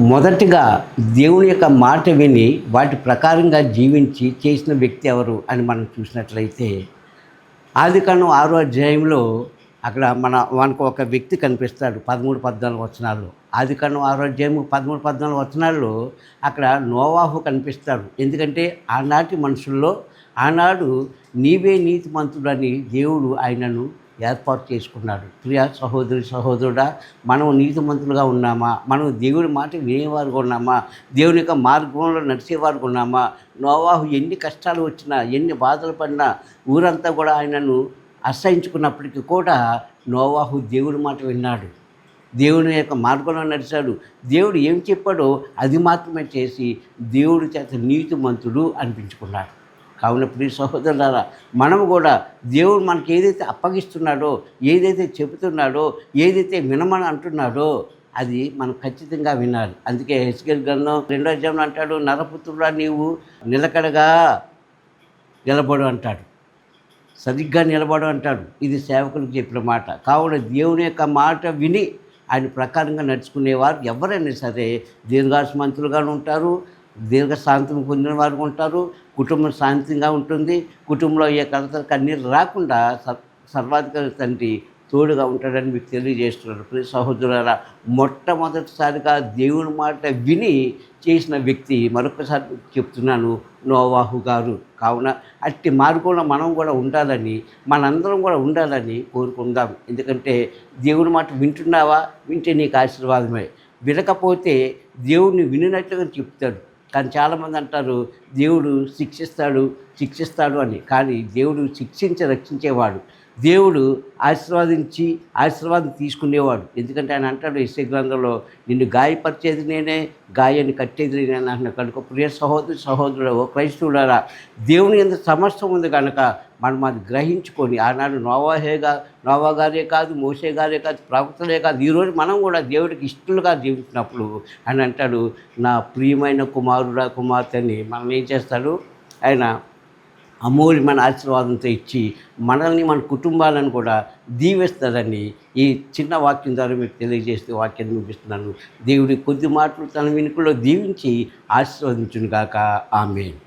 మొదటిగా దేవుని యొక్క మాట విని వాటి ప్రకారంగా జీవించి చేసిన వ్యక్తి ఎవరు అని మనం చూసినట్లయితే ఆదికాండం 6వ అధ్యాయంలో అక్కడ మనకు ఒక వ్యక్తి కనిపిస్తాడు. 13, 14 వచనాల్లో. ఆదికాండం 6వ అధ్యాయం 13, 14 వచనాల్లో అక్కడ నోవాహు కనిపిస్తాడు. ఎందుకంటే ఆనాటి మనుషుల్లో ఆనాడు నీవే నీతిమంతుడని దేవుడు ఆయనను ఏర్పాటు చేసుకున్నాడు. ప్రియ సహోదరి సహోదరుడా, మనం నీతిమంతులుగా ఉన్నామా? మనం దేవుడి మాట వినేవారుగా ఉన్నామా? దేవుని యొక్క మార్గంలో నడిచేవారుగా ఉన్నామా? నోవాహు ఎన్ని కష్టాలు వచ్చినా, ఎన్ని బాధలు పడినా, ఊరంతా కూడా ఆయనను అసహించుకున్నప్పటికీ కూడా నోవాహు దేవుడి మాట విన్నాడు. దేవుని యొక్క మార్గంలో నడిచాడు. దేవుడు ఏం చెప్పాడో అది మాత్రమే చేసి దేవుడి చేత నీతిమంతుడు అనిపించుకున్నాడు. కావున ప్రియ సహోదరులారా, మనము కూడా దేవుడు మనకి ఏదైతే అప్పగిస్తున్నాడో, ఏదైతే చెబుతున్నాడో, ఏదైతే వినమని అంటున్నాడో అది మనం ఖచ్చితంగా వినాలి. అందుకే హెస్కేల్ గ్రంథం 2వ అధ్యాయంలో అంటాడు, నరపుత్రుడా నీవు నిలకడగా నిలబడు అంటాడు, సరిగ్గా నిలబడు అంటాడు. ఇది సేవకులకు చెప్పిన మాట. కావున దేవుని యొక్క మాట విని ఆయన ప్రకారంగా నడుచుకునేవారు ఎవరైనా సరే దీర్ఘాయుష్మంతులుగాను ఉంటారు, దీర్ఘశాంతం పొందిన వారు ఉంటారు, కుటుంబం శాంతంగా ఉంటుంది, కుటుంబంలో ఏ కలతలు కన్నీరు రాకుండా సర్వాధికారి తండ్రి తోడుగా ఉంటాడని మీకు తెలియజేస్తున్నారు. ప్రియ సహోదరులారా, మొట్టమొదటిసారిగా దేవుని మాట విని చేసిన వ్యక్తి మరొకసారి చెప్తున్నాను, నోవాహు గారు. కావున అట్టి మార్గంలో మనం కూడా ఉండాలని, మనందరం కూడా ఉండాలని కోరుకుందాం. ఎందుకంటే దేవుని మాట వింటున్నావా? వింటే నీకు ఆశీర్వాదమే. వినకపోతే దేవుడిని వినినట్లుగా చెప్తాడు. కానీ చాలామంది అంటారు దేవుడు శిక్షిస్తాడు అని. కానీ దేవుడు శిక్షించి రక్షించేవాడు. దేవుడు ఆశీర్వాదం తీసుకునేవాడు. ఎందుకంటే ఆయన అంటాడు యెషయా గ్రంథంలో, నిన్ను గాయపరిచేది నేనే, గాయాన్ని కట్టేది నేనే అన్న కనుక ప్రియ సహోదరుడు ఓ క్రైస్తవులారా, దేవుని యందు సమస్తం ఉంది కనుక మనం అది గ్రహించుకొని ఆనాడు నోవా గారే కాదు, మోషే గారే కాదు, ప్రవక్తలే కాదు, ఈరోజు మనం కూడా దేవుడికి ఇష్టలుగా జీవించినప్పుడు ఆయన అంటాడు, నా ప్రియమైన కుమారుడా కుమార్తె అని మనం ఏం చేస్తాడు, ఆయన అమూల్యమైన ఆశీర్వాదంతో ఇచ్చి మనల్ని మన కుటుంబాలను కూడా దీవిస్తారని ఈ చిన్న వాక్యం ద్వారా మీకు తెలియజేస్తే వాక్యాన్ని ముగిస్తున్నాను. దేవుడి కొద్ది మాటలు తన వెనుకలో దీవించి ఆశీర్వదించును గాక. ఆమేన్.